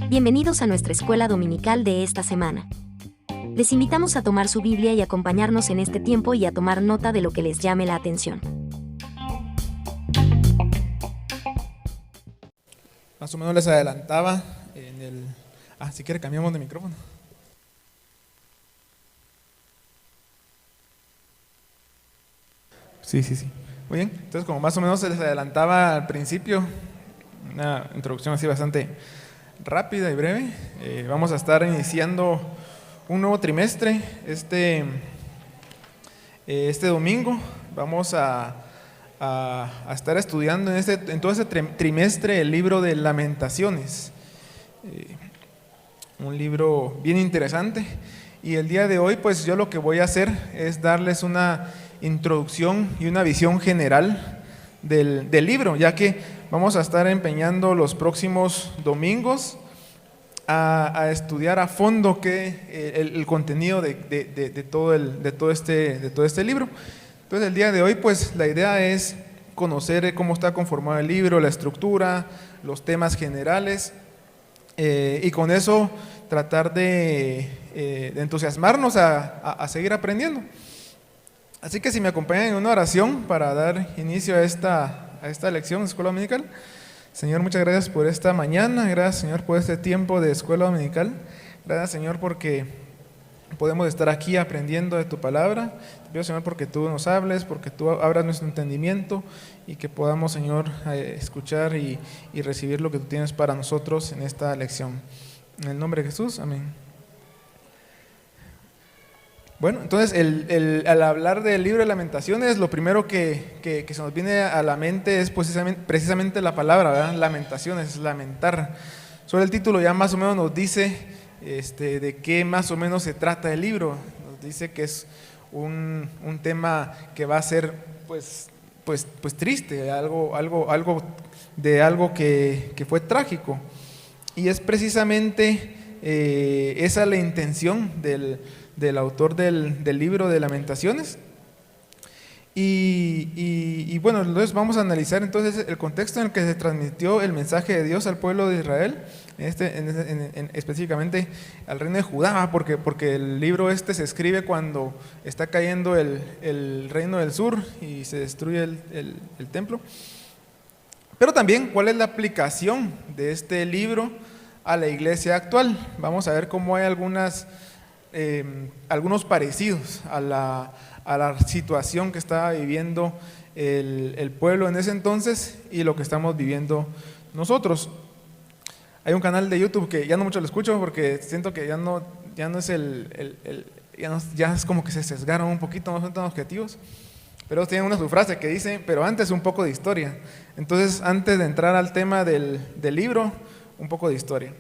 Bienvenidos a nuestra escuela dominical de esta semana. Les invitamos a tomar su Biblia y acompañarnos en este tiempo y a tomar nota de lo que les llame la atención. Más o menos les adelantaba en el... si quiere cambiamos de micrófono. Sí. Muy bien, entonces como más o menos se les adelantaba al principio, una introducción así bastante rápida y breve, vamos a estar iniciando un nuevo trimestre este domingo. Vamos a estar estudiando en todo este trimestre el libro de Lamentaciones, un libro bien interesante, y el día de hoy pues yo lo que voy a hacer es darles una introducción y una visión general del libro, ya que vamos a estar empeñando los próximos domingos a estudiar a fondo el contenido de todo este libro. Entonces el día de hoy pues la idea es conocer cómo está conformado el libro, la estructura, los temas generales, y con eso tratar de entusiasmarnos a seguir aprendiendo. Así que si me acompañan en una oración para dar inicio a esta lección de Escuela Dominical. Señor, muchas gracias por esta mañana, gracias Señor por este tiempo de Escuela Dominical, gracias Señor porque podemos estar aquí aprendiendo de tu palabra. Te pido Señor porque tú nos hables, porque tú abras nuestro entendimiento y que podamos Señor escuchar y recibir lo que tú tienes para nosotros en esta lección. En el nombre de Jesús, amén. Bueno, entonces al hablar del libro de Lamentaciones, lo primero que se nos viene a la mente es precisamente la palabra, ¿verdad? Lamentaciones, lamentar. Sobre el título ya más o menos nos dice de qué más o menos se trata el libro. Nos dice que es un tema que va a ser pues triste, algo que fue trágico. Y es precisamente esa la intención del autor del libro de Lamentaciones. Y bueno, entonces vamos a analizar entonces el contexto en el que se transmitió el mensaje de Dios al pueblo de Israel, específicamente al reino de Judá, porque el libro se escribe cuando está cayendo el reino del sur y se destruye el templo. Pero también cuál es la aplicación de este libro a la iglesia actual. Vamos a ver cómo hay algunos parecidos a la situación que estaba viviendo el pueblo en ese entonces y lo que estamos viviendo nosotros. Hay un canal de YouTube que ya no mucho lo escucho porque siento que ya no es ya es como que se sesgaron un poquito, no son tan objetivos, pero tienen una subfrase que dice: pero antes un poco de historia. Entonces, antes de entrar al tema del libro, un poco de historia.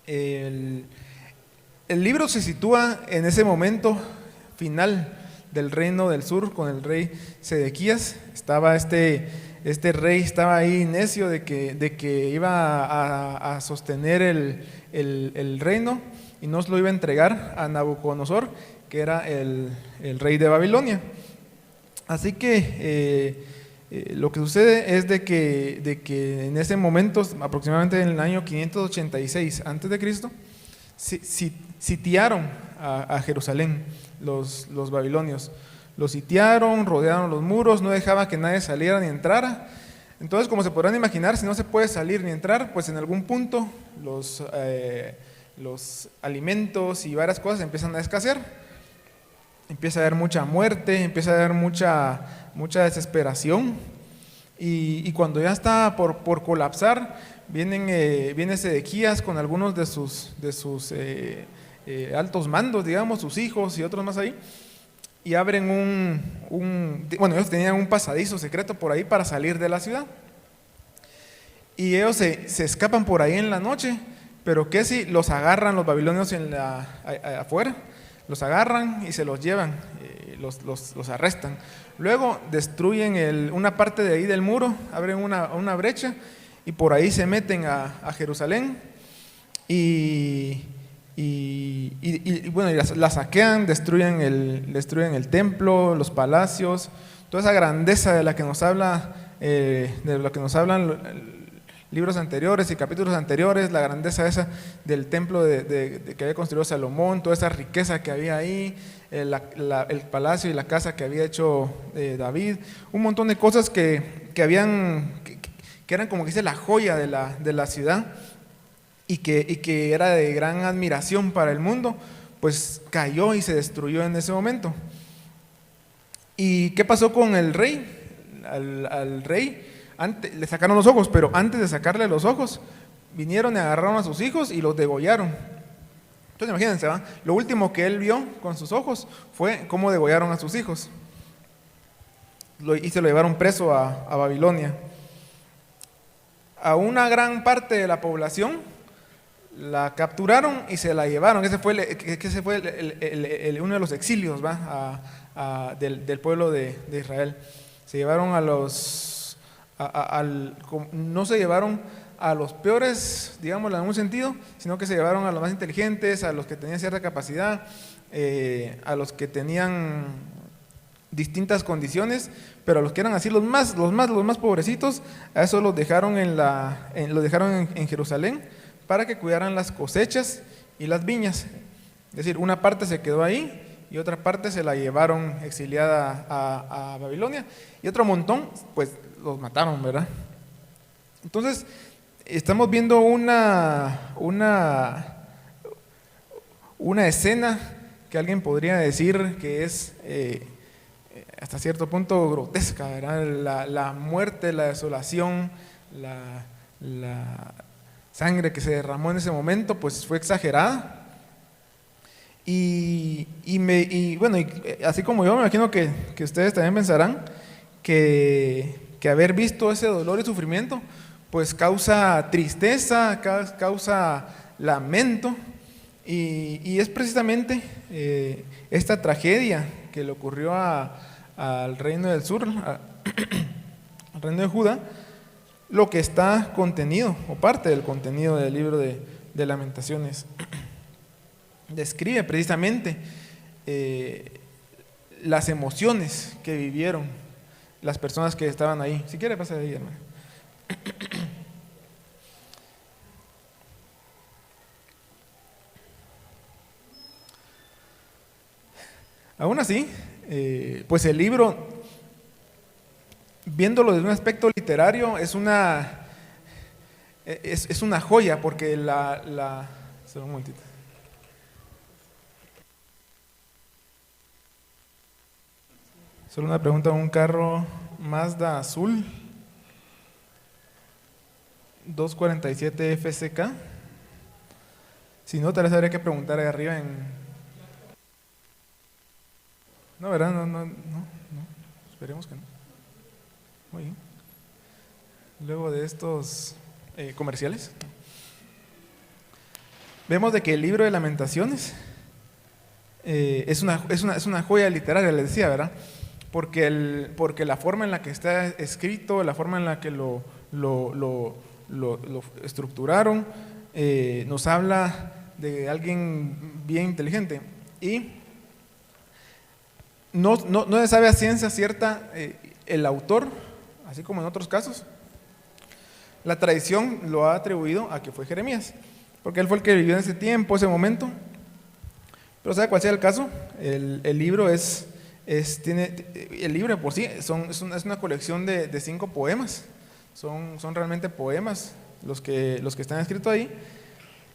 El libro se sitúa en ese momento final del reino del sur con el rey Sedequías. Estaba este rey estaba ahí necio de que iba a sostener el reino y no se lo iba a entregar a Nabucodonosor, que era el rey de Babilonia. Así que lo que sucede es de que en ese momento, aproximadamente en el año 586 a.C., sitiaron a Jerusalén los babilonios. Los sitiaron, rodearon los muros, no dejaban que nadie saliera ni entrara. Entonces, como se podrán imaginar, si no se puede salir ni entrar, pues en algún punto los alimentos y varias cosas empiezan a escasear. Empieza a haber mucha muerte, empieza a haber mucha desesperación, y cuando ya está por colapsar, viene Sedequías con algunos de sus altos mandos, digamos, sus hijos y otros más ahí, y abren ellos tenían un pasadizo secreto por ahí para salir de la ciudad, y ellos se escapan por ahí en la noche. Pero ¿qué si los agarran los babilonios afuera? Los agarran y se los llevan, los arrestan. Luego destruyen una parte de ahí del muro, abren una brecha y por ahí se meten a Jerusalén y la saquean, destruyen el templo, los palacios, toda esa grandeza de la que nos habla de lo que nos hablan libros anteriores y capítulos anteriores, la grandeza esa del templo que había construido Salomón, toda esa riqueza que había ahí, el palacio y la casa que había hecho David, un montón de cosas que eran como que dice la joya de la ciudad y que era de gran admiración para el mundo, pues cayó y se destruyó en ese momento. ¿Y qué pasó con el rey? Al rey le sacaron los ojos, pero antes de sacarle los ojos, vinieron y agarraron a sus hijos y los degollaron. Entonces imagínense, ¿va? Lo último que él vio con sus ojos fue cómo degollaron a sus hijos. Y se lo llevaron preso a Babilonia. A una gran parte de la población la capturaron y se la llevaron. Ese fue uno de los exilios, ¿va? Del pueblo de Israel. Se llevaron no se llevaron a los peores, digámoslo en algún sentido, sino que se llevaron a los más inteligentes, a los que tenían cierta capacidad, a los que tenían distintas condiciones, pero a los que eran así los más pobrecitos, a esos los dejaron en Jerusalén para que cuidaran las cosechas y las viñas. Es decir, una parte se quedó ahí y otra parte se la llevaron exiliada a Babilonia, y otro montón pues los mataron, ¿verdad? Entonces estamos viendo una escena que alguien podría decir que es hasta cierto punto grotesca, ¿verdad? La muerte, la desolación, la sangre que se derramó en ese momento pues fue exagerada. Y así como yo, me imagino que ustedes también pensarán que haber visto ese dolor y sufrimiento pues causa tristeza, causa lamento, y es precisamente esta tragedia que le ocurrió al reino del sur, al reino de Judá, lo que está contenido, o parte del contenido del libro de Lamentaciones. Describe precisamente las emociones que vivieron las personas que estaban ahí. Si quiere, pasa de ahí, hermano. Aún así, pues el libro, viéndolo desde un aspecto literario, es una joya, porque solo un momentito. Solo una pregunta: un carro Mazda azul 247 FCK. Si no, tal vez habría que preguntar ahí arriba No, ¿verdad? No. Esperemos que no. Muy bien. Luego de estos comerciales, vemos de que el libro de Lamentaciones es una joya literaria, les decía, ¿verdad? Porque la forma en la que está escrito, la forma en la que lo estructuraron, nos habla de alguien bien inteligente. Y no se sabe a ciencia cierta el autor, así como en otros casos. La tradición lo ha atribuido a que fue Jeremías, porque él fue el que vivió en ese tiempo, ese momento. Pero sea cual sea el caso, el libro el libro por sí es una colección de 5 poemas. Son realmente poemas los que están escritos ahí,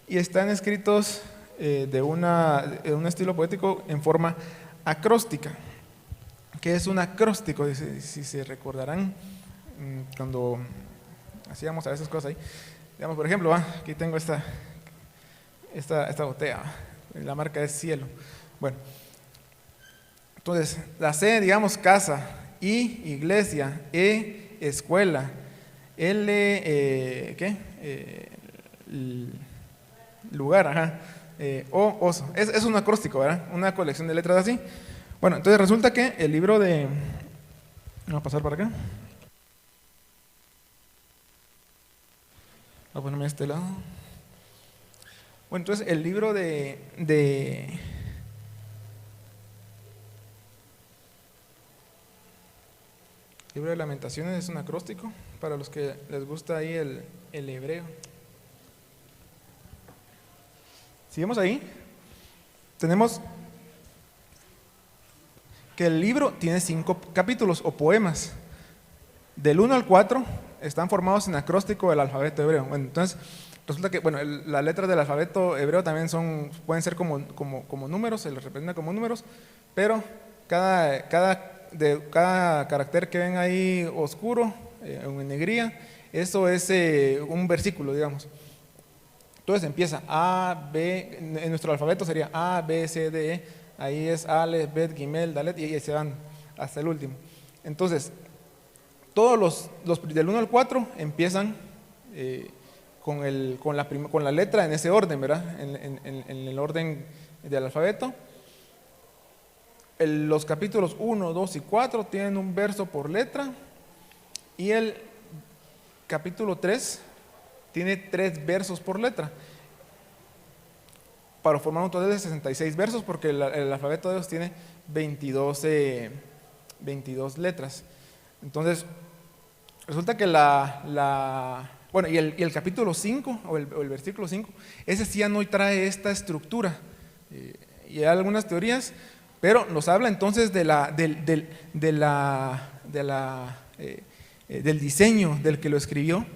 y están escritos de un estilo poético en forma acróstica. ¿Qué es un acróstico? Si se recordarán, cuando hacíamos a veces cosas ahí, digamos, por ejemplo, aquí tengo esta botella, la marca es Cielo. Bueno, entonces la C, digamos, casa; I, iglesia; E, escuela; L, lugar, O, oso. Es un acróstico, ¿verdad? Una colección de letras así. Bueno, entonces resulta que el libro vamos a pasar para acá. Voy a ponerme a este lado. Bueno, entonces el libro Libro de Lamentaciones es un acróstico para los que les gusta ahí el hebreo. Seguimos ahí. Tenemos que el libro tiene 5 capítulos o poemas. Del 1 al 4 están formados en acróstico del alfabeto hebreo. Bueno, entonces resulta que las letras del alfabeto hebreo también pueden ser como números, se les representa como números, pero cada carácter que ven ahí oscuro, en negría, eso es un versículo, digamos. Entonces empieza A, B, en nuestro alfabeto sería A, B, C, D, E, ahí es Aleph, Bet, Gimel, Dalet, y ahí se van hasta el último. Entonces, todos los del 1 al 4 empiezan con la letra en ese orden, ¿verdad? En el orden del alfabeto. Los capítulos 1, 2 y 4 tienen un verso por letra, y el capítulo 3 tiene 3 versos por letra, para formar un total de 66 versos, porque el alfabeto de ellos tiene 22 letras. Entonces, resulta que y el capítulo 5, o el versículo 5, ese sí ya no trae esta estructura. Y hay algunas teorías, pero nos habla entonces del diseño del que lo escribió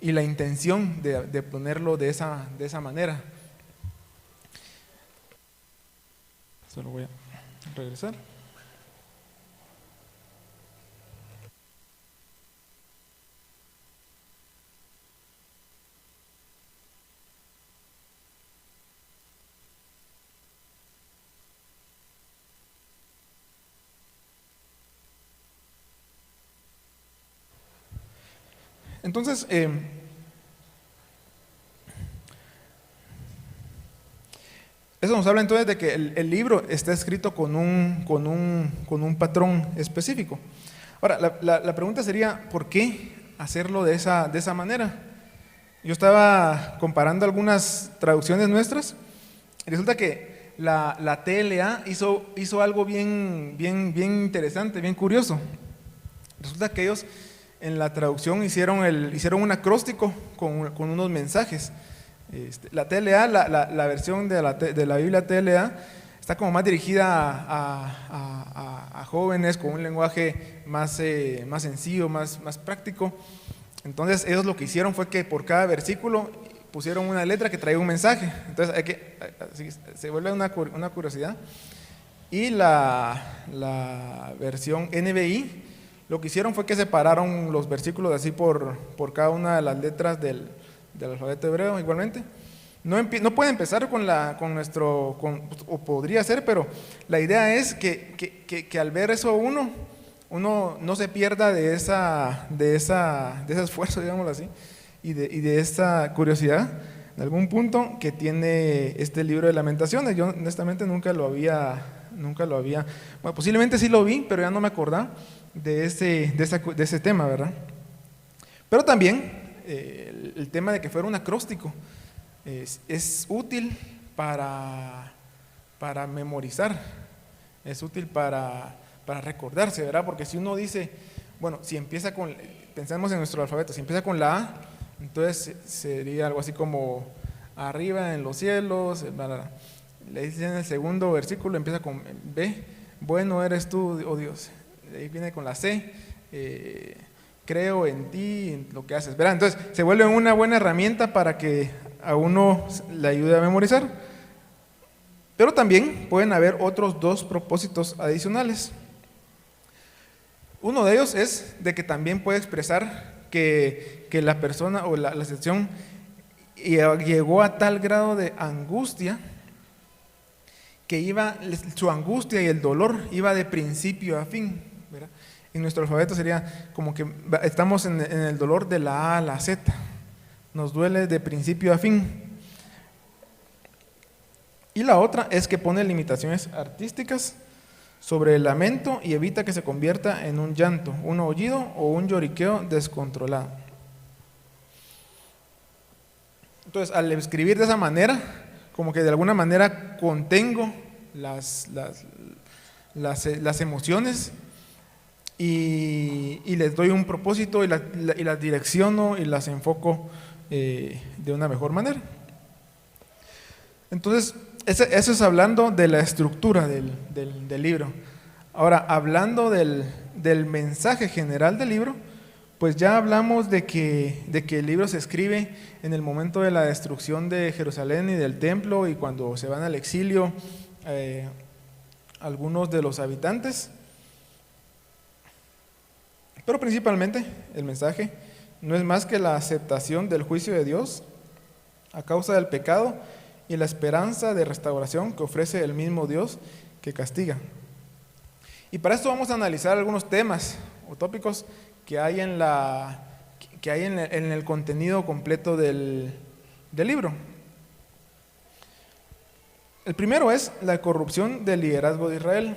y la intención de ponerlo de esa manera. Solo voy a regresar. Entonces, eso nos habla entonces de que el libro está escrito con un patrón específico. Ahora, la pregunta sería, ¿por qué hacerlo de esa manera? Yo estaba comparando algunas traducciones nuestras, y resulta que la TLA hizo algo bien interesante, bien curioso. Resulta que ellos en la traducción hicieron un acróstico con unos mensajes. La TLA, la versión de la Biblia TLA, está como más dirigida a jóvenes, con un lenguaje más sencillo, más práctico. Entonces ellos lo que hicieron fue que por cada versículo pusieron una letra que traía un mensaje. Entonces se vuelve una curiosidad. Y la versión NBI, lo que hicieron fue que separaron los versículos así por cada una de las letras del alfabeto hebreo igualmente. No puede empezar o podría ser, pero la idea es que al ver eso uno no se pierda de ese esfuerzo, digámoslo así, y de esa curiosidad en algún punto que tiene este libro de Lamentaciones. Yo honestamente nunca lo había, bueno, posiblemente sí lo vi, pero ya no me acordaba de ese tema, ¿verdad? Pero también el tema de que fuera un acróstico es útil para memorizar, es útil para recordarse, ¿verdad? Porque si uno dice, bueno, pensamos en nuestro alfabeto, si empieza con la A, entonces sería algo así como arriba en los cielos, le dicen en el segundo versículo, empieza con B, bueno eres tú, oh Dios. Ahí viene con la C, creo en ti, en lo que haces, ¿verdad? Entonces se vuelve una buena herramienta para que a uno le ayude a memorizar. Pero también pueden haber otros 2 propósitos adicionales. Uno de ellos es de que también puede expresar que la persona o la sección llegó a tal grado de angustia que su angustia y el dolor iba de principio a fin, ¿verdad? En nuestro alfabeto sería como que estamos en el dolor de la A a la Z, nos duele de principio a fin. Y la otra es que pone limitaciones artísticas sobre el lamento y evita que se convierta en un llanto, un aullido o un lloriqueo descontrolado. Entonces, al escribir de esa manera, como que de alguna manera contengo las emociones y les doy un propósito y las direcciono y las enfoco de una mejor manera. Entonces, eso es hablando de la estructura del libro. Ahora, hablando del mensaje general del libro, pues ya hablamos de que el libro se escribe en el momento de la destrucción de Jerusalén y del templo, y cuando se van al exilio algunos de los habitantes. Pero principalmente el mensaje no es más que la aceptación del juicio de Dios a causa del pecado y la esperanza de restauración que ofrece el mismo Dios que castiga. Y para esto vamos a analizar algunos temas o tópicos que hay en el contenido completo del libro. El primero es la corrupción del liderazgo de Israel.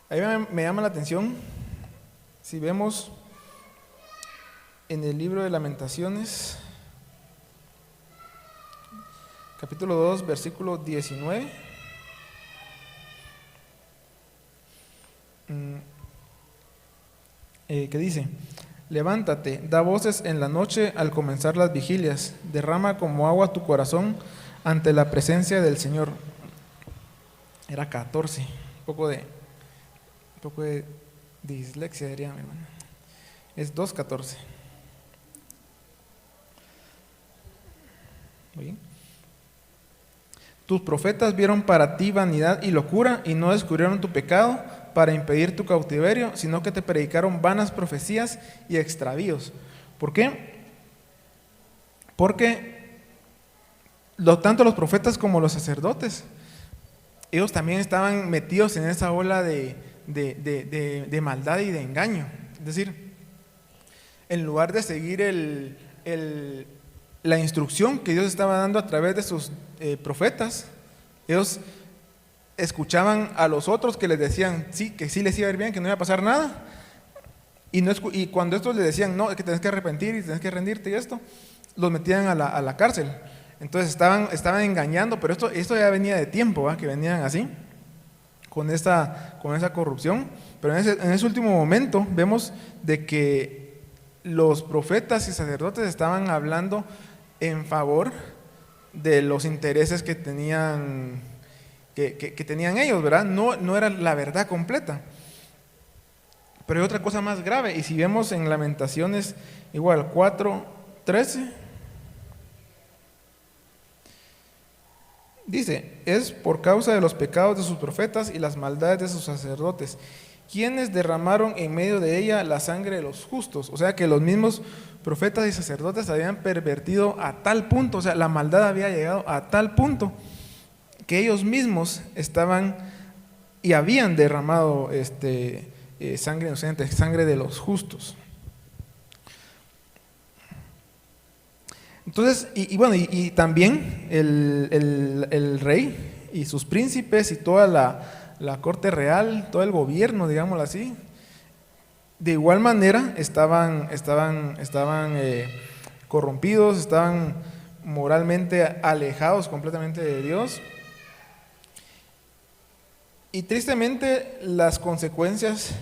Ahí me llama la atención, si vemos en el libro de Lamentaciones, capítulo 2, versículo 19. Que dice: levántate, da voces en la noche al comenzar las vigilias, derrama como agua tu corazón ante la presencia del Señor. Era 14, un poco de dislexia diría mi hermano. Es 2:14. Muy bien. Tus profetas vieron para ti vanidad y locura, y no descubrieron tu pecado para impedir tu cautiverio, sino que te predicaron vanas profecías y extravíos. ¿Por qué? Porque tanto los profetas como los sacerdotes, ellos también estaban metidos en esa ola de maldad y de engaño. Es decir, en lugar de seguir la instrucción que Dios estaba dando a través de sus profetas, ellos escuchaban a los otros que les decían que sí les iba a ir bien, que no iba a pasar nada, y cuando estos les decían no, es que tenés que arrepentir y tenés que rendirte y esto, los metían a la cárcel. Entonces estaban engañando, pero esto ya venía de tiempo, ¿va? Que venían así, con esa corrupción. Pero en ese último momento vemos de que los profetas y sacerdotes estaban hablando en favor de los intereses que tenían ellos, ¿verdad? No era la verdad completa. Pero hay otra cosa más grave, y si vemos en Lamentaciones igual 4:13, dice: es por causa de los pecados de sus profetas y las maldades de sus sacerdotes, quienes derramaron en medio de ella la sangre de los justos. O sea que los mismos profetas y sacerdotes habían pervertido a tal punto, o sea, la maldad había llegado a tal punto que ellos mismos estaban y habían derramado sangre inocente, sangre de los justos. Entonces, y también el rey y sus príncipes y toda la corte real, todo el gobierno, digámoslo así, de igual manera estaban corrompidos, estaban moralmente alejados completamente de Dios. Y tristemente las consecuencias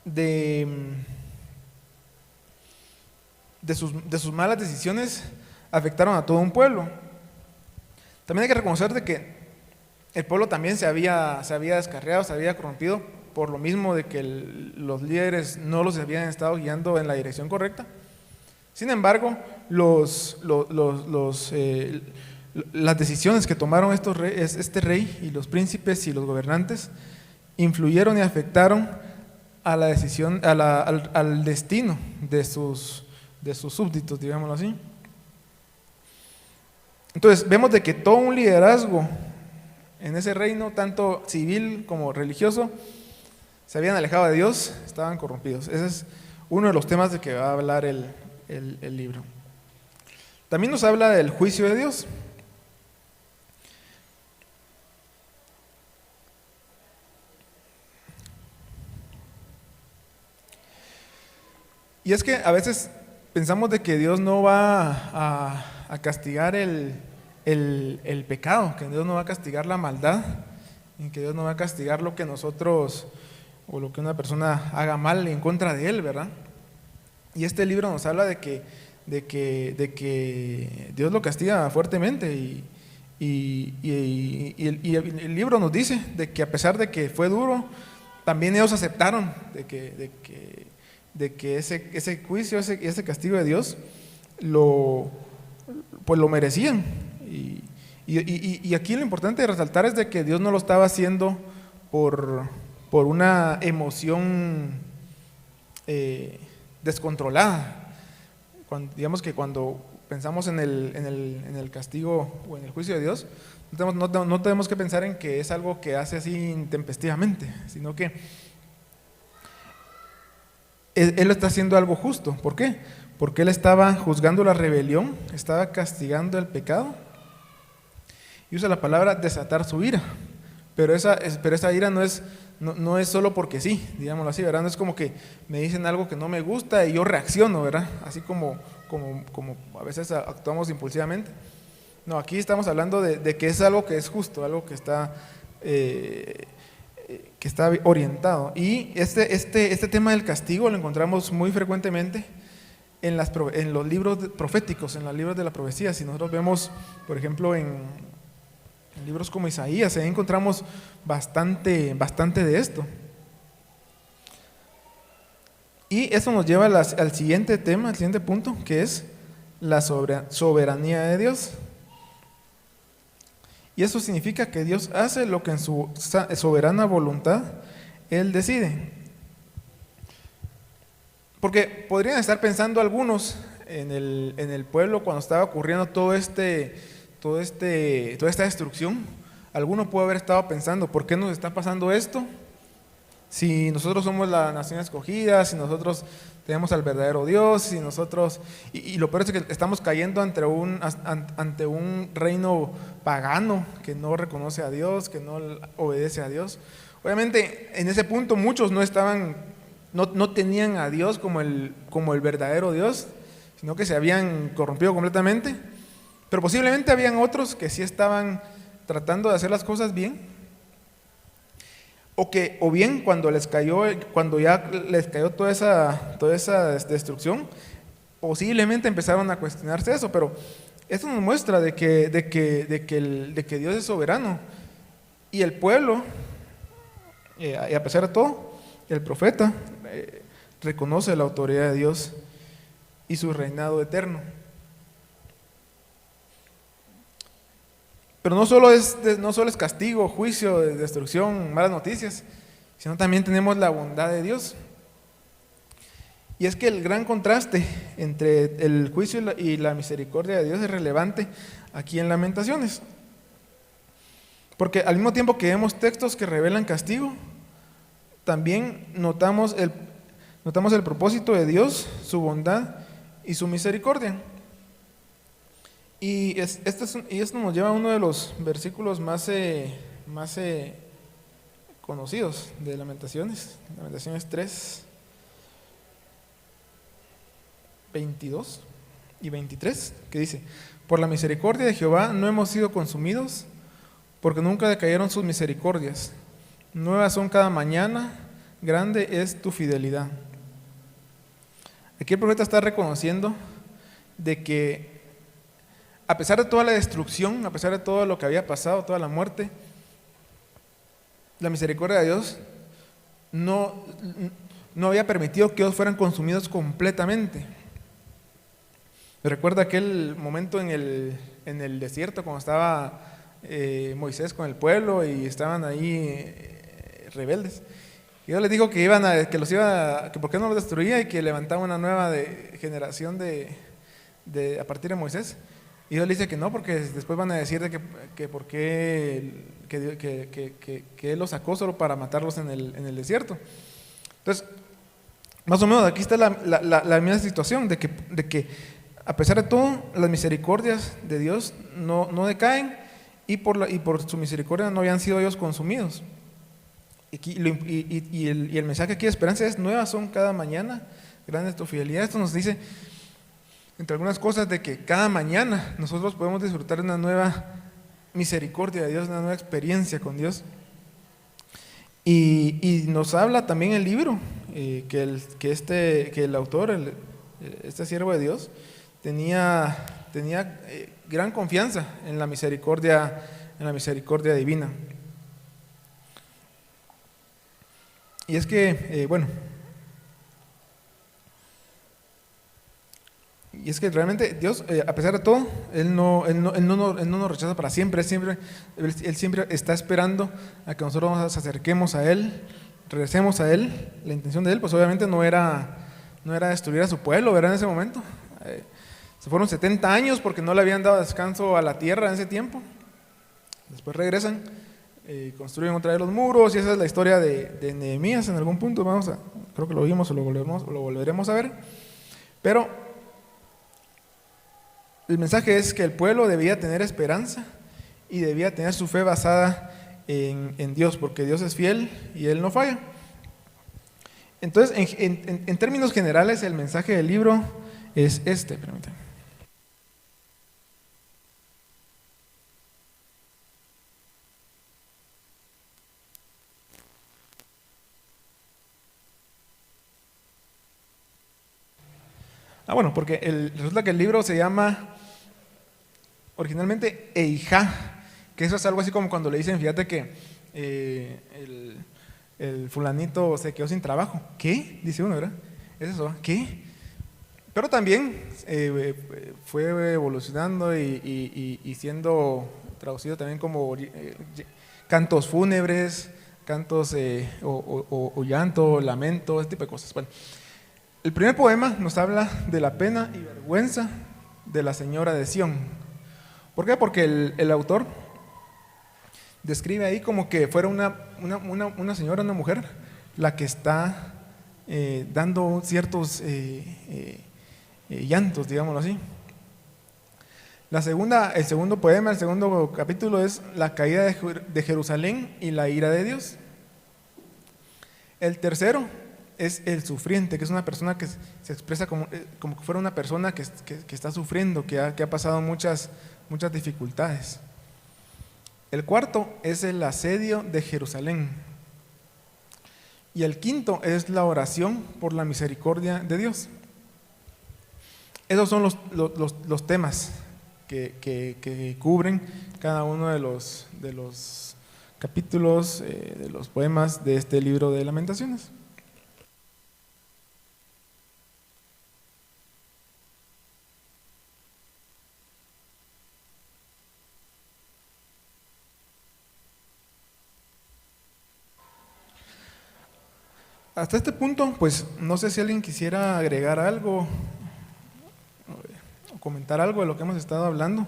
de sus malas decisiones afectaron a todo un pueblo. También hay que reconocer de que el pueblo también se había descarriado, se había corrompido por lo mismo de que los líderes no los habían estado guiando en la dirección correcta. Sin embargo, las decisiones que tomaron este rey y los príncipes y los gobernantes influyeron y afectaron a la decisión, al destino de sus súbditos, digámoslo así. Entonces vemos de que todo un liderazgo en ese reino, tanto civil como religioso, se habían alejado de Dios, estaban corrompidos. Ese es uno de los temas de que va a hablar el libro. También nos habla del juicio de Dios. Y es que a veces pensamos de que Dios no va a castigar el pecado, que Dios no va a castigar la maldad, y que Dios no va a castigar lo que nosotros o lo que una persona haga mal en contra de él, ¿verdad? Y este libro nos habla de que Dios lo castiga fuertemente y el libro nos dice de que a pesar de que fue duro, también ellos aceptaron de que ese juicio, ese castigo de Dios pues lo merecían. Y aquí lo importante de resaltar es de que Dios no lo estaba haciendo por una emoción descontrolada. Digamos que cuando pensamos en el castigo o en el juicio de Dios, no tenemos que pensar en que es algo que hace así intempestivamente, sino que Él está haciendo algo justo. ¿Por qué? Porque Él estaba juzgando la rebelión, estaba castigando el pecado, y usa la palabra desatar su ira. Pero esa ira no es solo porque sí, digámoslo así, ¿verdad? No es como que me dicen algo que no me gusta y yo reacciono, ¿verdad? Así como a veces actuamos impulsivamente. No, aquí estamos hablando de que es algo que es justo, algo que está orientado. Y este tema del castigo lo encontramos muy frecuentemente en los libros proféticos, en los libros de la profecía. Si nosotros vemos, por ejemplo, en libros como Isaías, ahí encontramos bastante de esto. Y eso nos lleva al siguiente tema, al siguiente punto, que es la soberanía de Dios. Y eso significa que Dios hace lo que en su soberana voluntad Él decide. Porque podrían estar pensando algunos en el pueblo cuando estaba ocurriendo toda esta destrucción. Alguno puede haber estado pensando, ¿por qué nos está pasando esto? Si nosotros somos la nación escogida, si nosotros tenemos al verdadero Dios, si nosotros... Y lo peor es que estamos cayendo ante un reino pagano que no reconoce a Dios, que no obedece a Dios. Obviamente, en ese punto muchos no tenían a Dios como el verdadero Dios, sino que se habían corrompido completamente. Pero posiblemente habían otros que sí estaban tratando de hacer las cosas bien, o bien cuando ya les cayó toda esa destrucción, posiblemente empezaron a cuestionarse eso. Pero esto nos muestra de que Dios es soberano, y el pueblo, y a pesar de todo, el profeta reconoce la autoridad de Dios y su reinado eterno. Pero no solo es castigo, juicio, destrucción, malas noticias, sino también tenemos la bondad de Dios. Y es que el gran contraste entre el juicio y la misericordia de Dios es relevante aquí en Lamentaciones. Porque al mismo tiempo que vemos textos que revelan castigo, también notamos el propósito de Dios, su bondad y su misericordia. Y esto nos lleva a uno de los versículos más conocidos de Lamentaciones 3, 22 y 23, que dice: por la misericordia de Jehová no hemos sido consumidos, porque nunca decayeron sus misericordias. Nuevas son cada mañana, grande es tu fidelidad. Aquí el profeta está reconociendo de que a pesar de toda la destrucción, a pesar de todo lo que había pasado, toda la muerte, la misericordia de Dios no había permitido que ellos fueran consumidos completamente. Recuerda aquel momento en el desierto cuando estaba Moisés con el pueblo y estaban ahí rebeldes. Y Dios les dijo que por qué no los destruía y que levantaba una nueva generación a partir de Moisés. Y Dios le dice que no, porque después van a decir que por qué Él los sacó solo para matarlos en el desierto. Entonces, más o menos aquí está la misma situación, de que a pesar de todo, las misericordias de Dios no decaen, y por su misericordia no habían sido ellos consumidos. Y el mensaje aquí de esperanza es: nuevas son cada mañana, grande es tu fidelidad. Esto nos dice, entre algunas cosas, de que cada mañana nosotros podemos disfrutar de una nueva misericordia de Dios, una nueva experiencia con Dios. Y nos habla también el libro que el autor, este siervo de Dios, tenía gran confianza en la misericordia divina. Y es que, y es que realmente Dios, a pesar de todo, Él no nos rechaza para siempre. Él siempre está esperando a que nosotros nos acerquemos a Él, regresemos a Él. La intención de Él, pues obviamente no era destruir a su pueblo, ¿verdad? En ese momento. Se fueron 70 años porque no le habían dado descanso a la tierra en ese tiempo. Después regresan, construyen otra vez los muros, y esa es la historia de Nehemías en algún punto. Creo que lo vimos o lo volveremos a ver. Pero el mensaje es que el pueblo debía tener esperanza y debía tener su fe basada en Dios, porque Dios es fiel y Él no falla. Entonces, en términos generales, el mensaje del libro es este. Permítanme. Porque resulta que el libro se llama originalmente Eijá, que eso es algo así como cuando le dicen, fíjate que el fulanito se quedó sin trabajo. ¿Qué? Dice uno, ¿verdad? Es eso, ¿qué? Pero también fue evolucionando y siendo traducido también como cantos fúnebres, cantos o llanto, lamento, ese tipo de cosas. Bueno, el primer poema nos habla de la pena y vergüenza de la señora de Sión. ¿Por qué? Porque el autor describe ahí como que fuera una señora, una mujer, la que está dando ciertos llantos, digámoslo así. El segundo poema, el segundo capítulo es la caída de Jerusalén y la ira de Dios. El tercero es el sufriente, que es una persona que se expresa como que fuera una persona que está sufriendo, que ha pasado muchas dificultades. El cuarto es el asedio de Jerusalén. Y el quinto es la oración por la misericordia de Dios. Esos son los temas que cubren cada uno de los capítulos, de los poemas de este libro de Lamentaciones. Hasta este punto, pues no sé si alguien quisiera agregar algo o comentar algo de lo que hemos estado hablando.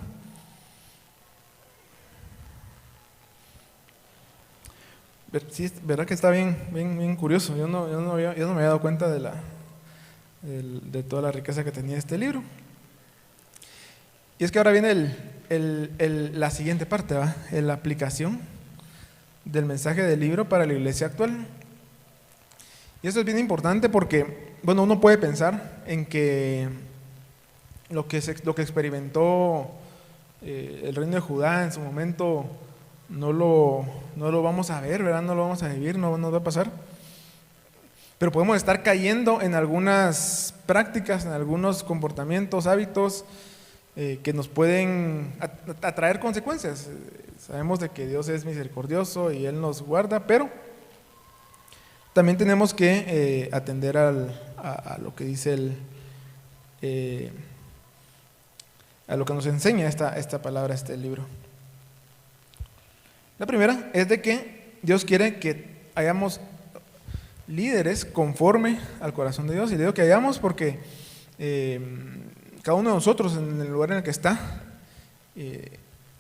Sí, verdad que está bien curioso. Yo no me había dado cuenta de toda la riqueza que tenía este libro. Y es que ahora viene la siguiente parte, ¿va? La aplicación del mensaje del libro para la iglesia actual. Y eso es bien importante porque, uno puede pensar en que lo que experimentó el reino de Judá en su momento no lo vamos a ver, ¿verdad? No lo vamos a vivir, no nos va a pasar. Pero podemos estar cayendo en algunas prácticas, en algunos comportamientos, hábitos que nos pueden atraer consecuencias. Sabemos de que Dios es misericordioso y Él nos guarda, pero también tenemos que atender a lo que dice a lo que nos enseña esta palabra, este libro. La primera es de que Dios quiere que hayamos líderes conforme al corazón de Dios. Y digo que hayamos porque cada uno de nosotros en el lugar en el que está,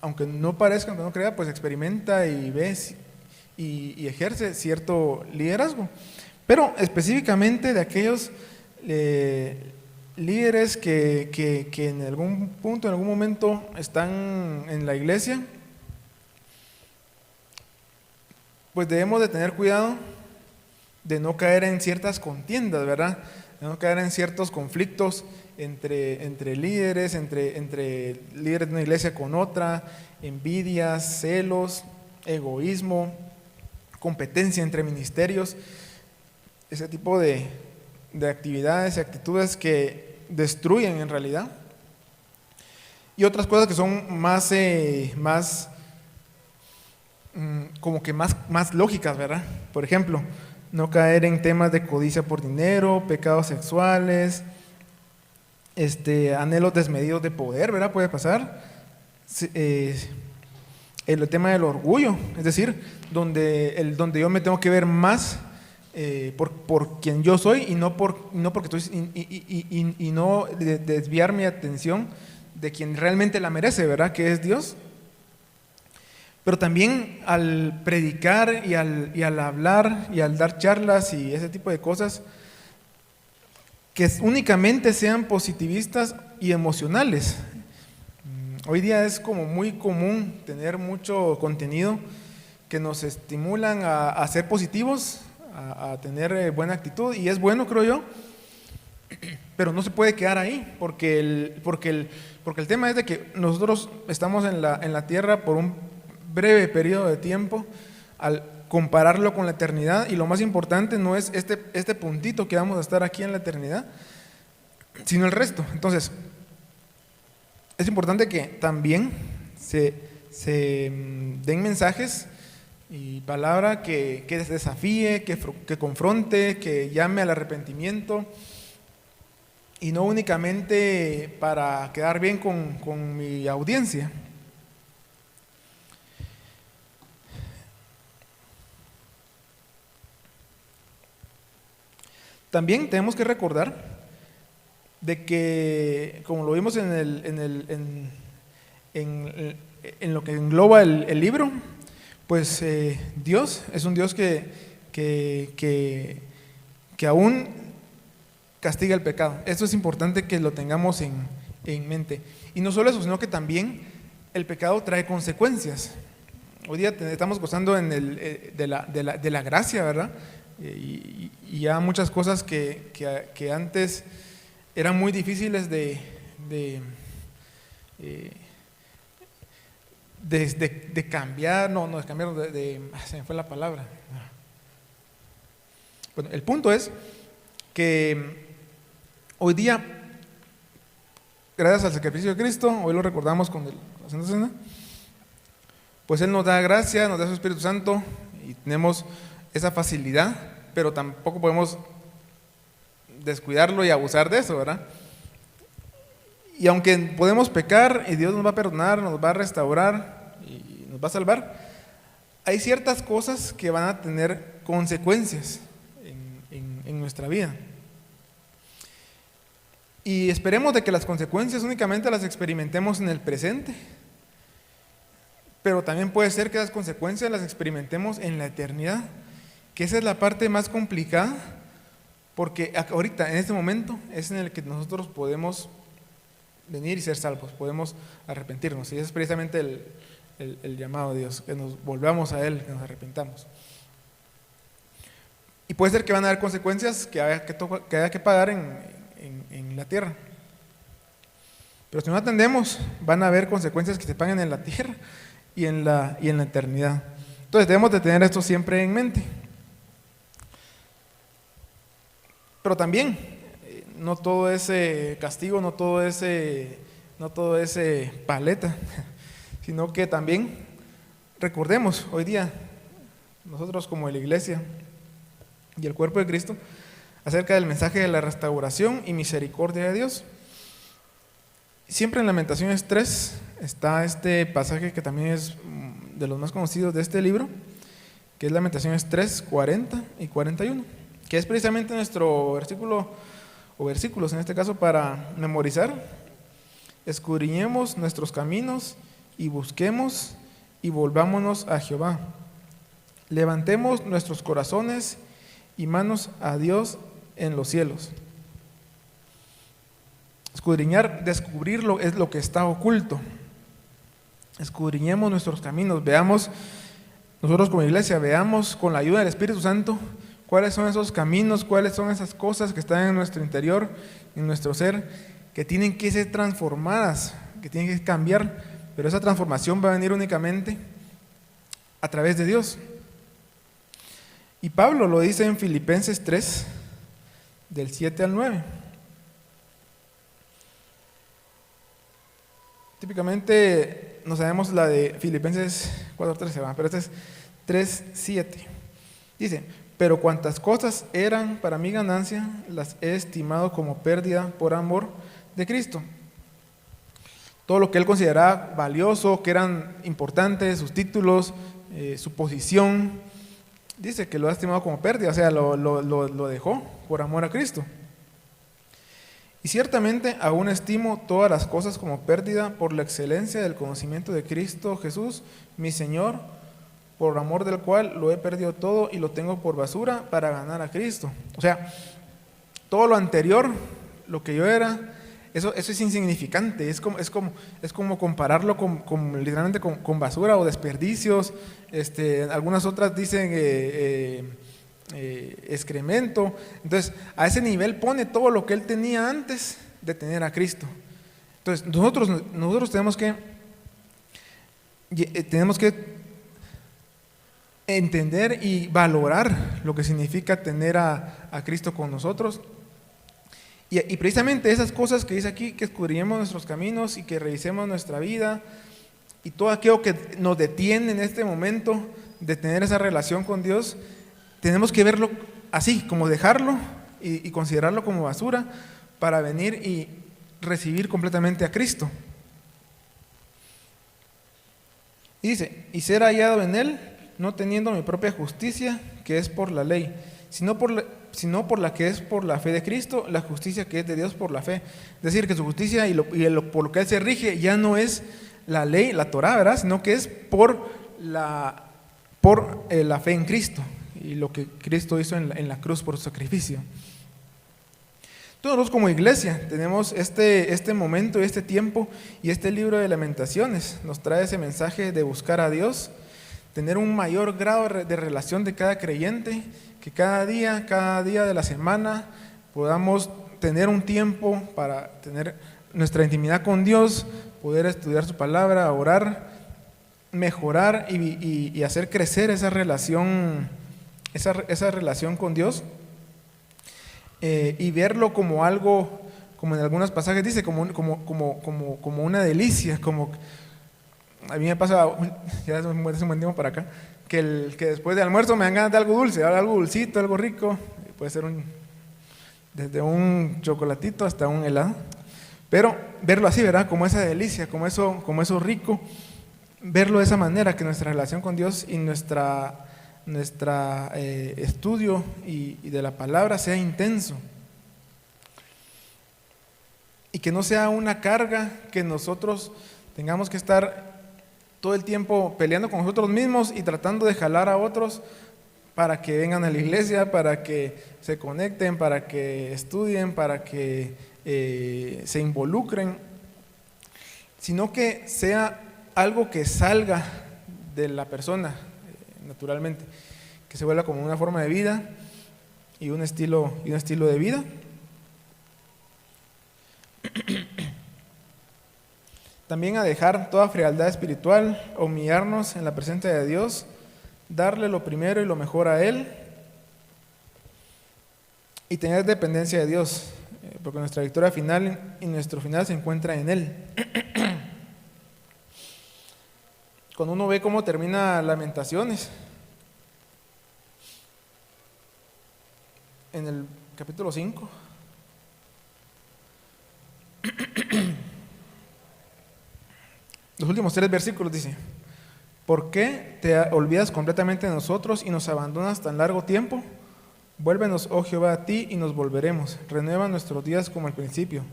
aunque no parezca, aunque no crea, pues experimenta y ve y ejerce cierto liderazgo, pero específicamente de aquellos líderes que en algún punto, en algún momento están en la iglesia, pues debemos de tener cuidado de no caer en ciertas contiendas, ¿verdad? De no caer en ciertos conflictos entre líderes, entre líderes de una iglesia con otra, envidias, celos, egoísmo, competencia entre ministerios, ese tipo de actividades y actitudes que destruyen en realidad. Y otras cosas que son como que más lógicas, ¿verdad? Por ejemplo, no caer en temas de codicia por dinero, pecados sexuales, anhelos desmedidos de poder, ¿verdad? Puede pasar. El tema del orgullo, es decir, donde yo me tengo que ver más por quien yo soy y no porque estoy y no desviar mi atención de quien realmente la merece, ¿verdad? Que es Dios. Pero también al predicar y al hablar y al dar charlas y ese tipo de cosas, que únicamente sean positivistas y emocionales. Hoy día es como muy común tener mucho contenido que nos estimulan a ser positivos, a tener buena actitud, y es bueno, creo yo, pero no se puede quedar ahí, porque el tema es de que nosotros estamos en la tierra por un breve periodo de tiempo, al compararlo con la eternidad, y lo más importante no es este puntito que vamos a estar aquí en la eternidad, sino el resto. Entonces, es importante que también se den mensajes y palabra que desafíe, que confronte, que llame al arrepentimiento, y no únicamente para quedar bien con mi audiencia. También tenemos que recordar de que, como lo vimos en lo que engloba el libro, pues Dios es un Dios que aún castiga el pecado. Esto es importante que lo tengamos en mente. Y no solo eso, sino que también el pecado trae consecuencias. Hoy día estamos gozando de la gracia, ¿verdad? Y ya muchas cosas que antes eran muy difíciles de cambiar, de cambiar, se me fue la palabra. Bueno, el punto es que hoy día, gracias al sacrificio de Cristo, hoy lo recordamos con la Santa Cena, pues Él nos da gracia, nos da su Espíritu Santo y tenemos esa facilidad, pero tampoco podemos descuidarlo y abusar de eso, ¿verdad? Y aunque podemos pecar y Dios nos va a perdonar, nos va a restaurar y nos va a salvar, hay ciertas cosas que van a tener consecuencias en nuestra vida. Y esperemos de que las consecuencias únicamente las experimentemos en el presente, pero también puede ser que las consecuencias las experimentemos en la eternidad, que esa es la parte más complicada, porque ahorita, en este momento, es en el que nosotros podemos venir y ser salvos, podemos arrepentirnos, y ese es precisamente el llamado de Dios, que nos volvamos a Él, que nos arrepentamos. Y puede ser que van a haber consecuencias que haya que pagar en la tierra, pero si no atendemos, van a haber consecuencias que se paguen en la tierra y en la eternidad. Entonces debemos de tener esto siempre en mente. Pero también, no todo es castigo, no todo es paleta, sino que también recordemos hoy día, nosotros como la iglesia y el cuerpo de Cristo, acerca del mensaje de la restauración y misericordia de Dios. Siempre en Lamentaciones 3 está este pasaje que también es de los más conocidos de este libro, que es Lamentaciones 3, 40 y 41, que es precisamente nuestro versículo, o versículos en este caso, para memorizar. Escudriñemos nuestros caminos y busquemos y volvámonos a Jehová. Levantemos nuestros corazones y manos a Dios en los cielos. Escudriñar, descubrirlo es lo que está oculto. Escudriñemos nuestros caminos, veamos, nosotros como iglesia, veamos con la ayuda del Espíritu Santo cuáles son esos caminos, cuáles son esas cosas que están en nuestro interior, en nuestro ser, que tienen que ser transformadas, que tienen que cambiar, pero esa transformación va a venir únicamente a través de Dios. Y Pablo lo dice en Filipenses 3, del 7 al 9. Típicamente no sabemos la de Filipenses 4:13, pero este es 3:7. Dice: pero cuantas cosas eran para mi ganancia, las he estimado como pérdida por amor de Cristo. Todo lo que él consideraba valioso, que eran importantes, sus títulos, su posición, dice que lo ha estimado como pérdida, o sea, lo dejó por amor a Cristo. Y ciertamente aún estimo todas las cosas como pérdida por la excelencia del conocimiento de Cristo Jesús, mi Señor, por amor del cual lo he perdido todo y lo tengo por basura para ganar a Cristo. O sea, todo lo anterior, lo que yo era, eso es insignificante, es como compararlo literalmente con basura o desperdicios. Algunas otras dicen excremento. Entonces, a ese nivel pone todo lo que él tenía antes de tener a Cristo. Entonces, nosotros tenemos que entender y valorar lo que significa tener a Cristo con nosotros. Y precisamente esas cosas que dice aquí, que escudriñemos nuestros caminos y que revisemos nuestra vida y todo aquello que nos detiene en este momento de tener esa relación con Dios, tenemos que verlo así, como dejarlo y considerarlo como basura para venir y recibir completamente a Cristo. Y dice: y ser hallado en Él, no teniendo mi propia justicia, que es por la ley, sino por la que es por la fe de Cristo, la justicia que es de Dios por la fe. Es decir, que su justicia por lo que Él se rige ya no es la ley, la Torá, ¿verdad?, sino que es por la fe en Cristo y lo que Cristo hizo en la cruz por su sacrificio. Todos como iglesia tenemos este momento, este tiempo, y este libro de Lamentaciones nos trae ese mensaje de buscar a Dios, tener un mayor grado de relación de cada creyente, que cada día de la semana podamos tener un tiempo para tener nuestra intimidad con Dios, poder estudiar su palabra, orar, mejorar y hacer crecer esa relación con Dios, y verlo como algo, como en algunos pasajes dice, como una delicia, como a mí me pasa, ya hace un buen tiempo para acá, que después del almuerzo me dan ganas de algo dulce, algo dulcito, algo rico, puede ser desde un chocolatito hasta un helado, pero verlo así, ¿verdad?, como esa delicia, como eso rico, verlo de esa manera, que nuestra relación con Dios y nuestra estudio y de la palabra sea intenso, y que no sea una carga que nosotros tengamos que estar todo el tiempo peleando con nosotros mismos y tratando de jalar a otros para que vengan a la iglesia, para que se conecten, para que estudien, para que se involucren, sino que sea algo que salga de la persona naturalmente, que se vuelva como una forma de vida y un estilo de vida. También a dejar toda frialdad espiritual, humillarnos en la presencia de Dios, darle lo primero y lo mejor a Él y tener dependencia de Dios, porque nuestra victoria final y nuestro final se encuentra en Él. Cuando uno ve cómo termina Lamentaciones, en el capítulo 5, los últimos 3 versículos dice: ¿por qué te olvidas completamente de nosotros y nos abandonas tan largo tiempo? Vuélvenos, oh Jehová, a ti y nos volveremos. Renueva nuestros días como al principio,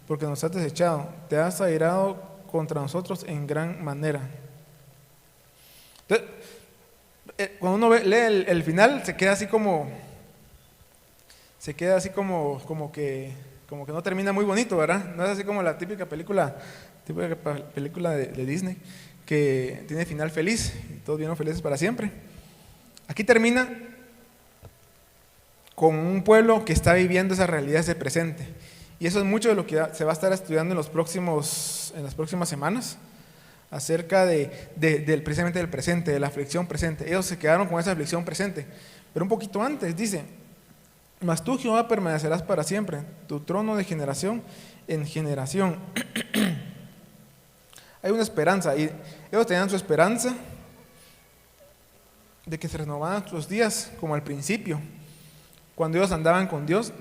porque nos has desechado, te has airado contra nosotros en gran manera. Entonces, cuando uno lee el final, se queda así como que no termina muy bonito, ¿verdad? No es así como la típica película de Disney, que tiene final feliz y todos vivieron felices para siempre. Aquí termina con un pueblo que está viviendo esa realidad, ese presente, y eso es mucho de lo que se va a estar estudiando en las próximas semanas, acerca precisamente del presente, de la aflicción presente. Ellos se quedaron con esa aflicción presente, Pero un poquito antes dice: mas tú, Jehová, permanecerás para siempre, tu trono de generación en generación. Hay una esperanza, y ellos tenían su esperanza de que se renovaban sus días como al principio, cuando ellos andaban con Dios.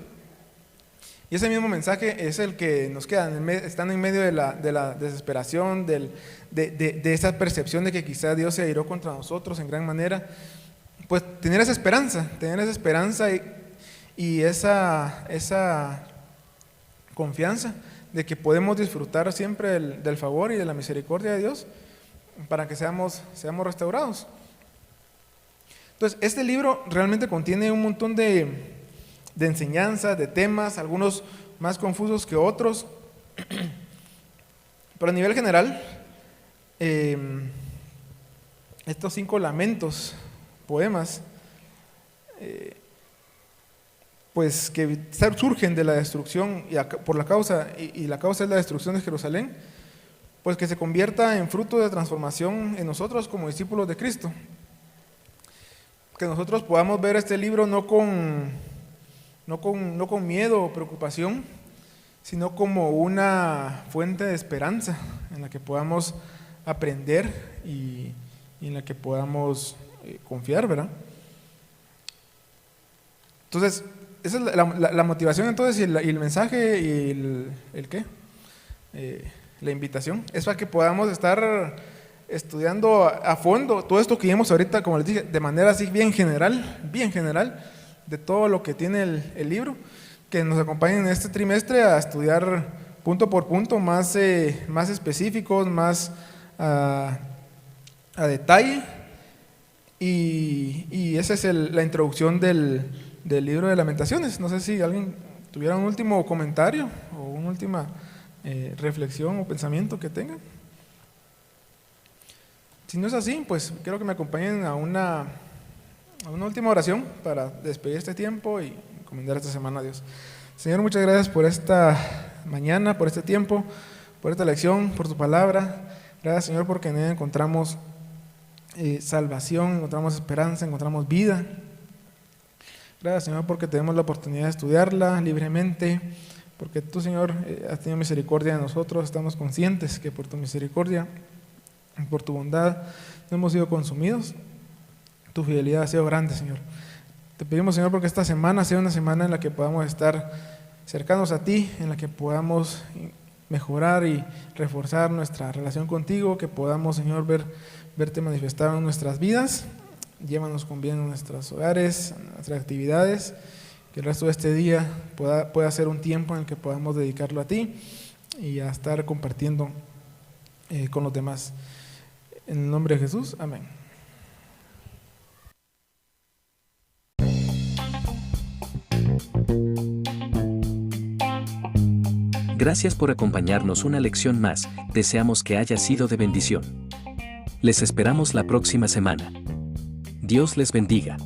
Y ese mismo mensaje es el que nos queda, están en medio de la desesperación, de esa percepción de que quizá Dios se airó contra nosotros en gran manera. Pues tener esa esperanza y esa confianza de que podemos disfrutar siempre del favor y de la misericordia de Dios para que seamos restaurados. Entonces, este libro realmente contiene un montón de enseñanzas, de temas, algunos más confusos que otros, pero a nivel general, estos 5 lamentos, poemas, pues que surgen de la destrucción por la causa, y la causa es la destrucción de Jerusalén, pues que se convierta en fruto de transformación en nosotros como discípulos de Cristo. Que nosotros podamos ver este libro no con miedo o preocupación, sino como una fuente de esperanza en la que podamos aprender y en la que podamos confiar, ¿verdad? Entonces, esa es la motivación entonces, y el mensaje y la invitación es para que podamos estar estudiando a fondo todo esto que vimos ahorita, como les dije, de manera así bien general, de todo lo que tiene el libro, que nos acompañen en este trimestre a estudiar punto por punto, más específicos, más a detalle, y esa es la introducción del libro de Lamentaciones. No sé si alguien tuviera un último comentario o una última reflexión o pensamiento que tengan. Si no es así, pues quiero que me acompañen a una última oración para despedir este tiempo y encomendar esta semana a Dios. Señor, muchas gracias por esta mañana, por este tiempo, por esta lección, por tu palabra. Gracias, Señor, porque en ella encontramos salvación, encontramos esperanza, encontramos vida. Gracias, Señor, porque tenemos la oportunidad de estudiarla libremente, porque tú, Señor, has tenido misericordia de nosotros. Estamos conscientes que por tu misericordia, por tu bondad, no hemos sido consumidos. Tu fidelidad ha sido grande, Señor. Te pedimos, Señor, porque esta semana sea una semana en la que podamos estar cercanos a ti, en la que podamos mejorar y reforzar nuestra relación contigo, que podamos, Señor, verte manifestado en nuestras vidas. Llévanos con bien a nuestros hogares, a nuestras actividades, que el resto de este día pueda ser un tiempo en el que podamos dedicarlo a ti y a estar compartiendo con los demás. En el nombre de Jesús, amén. Gracias por acompañarnos una lección más, deseamos que haya sido de bendición. Les esperamos la próxima semana. Dios les bendiga.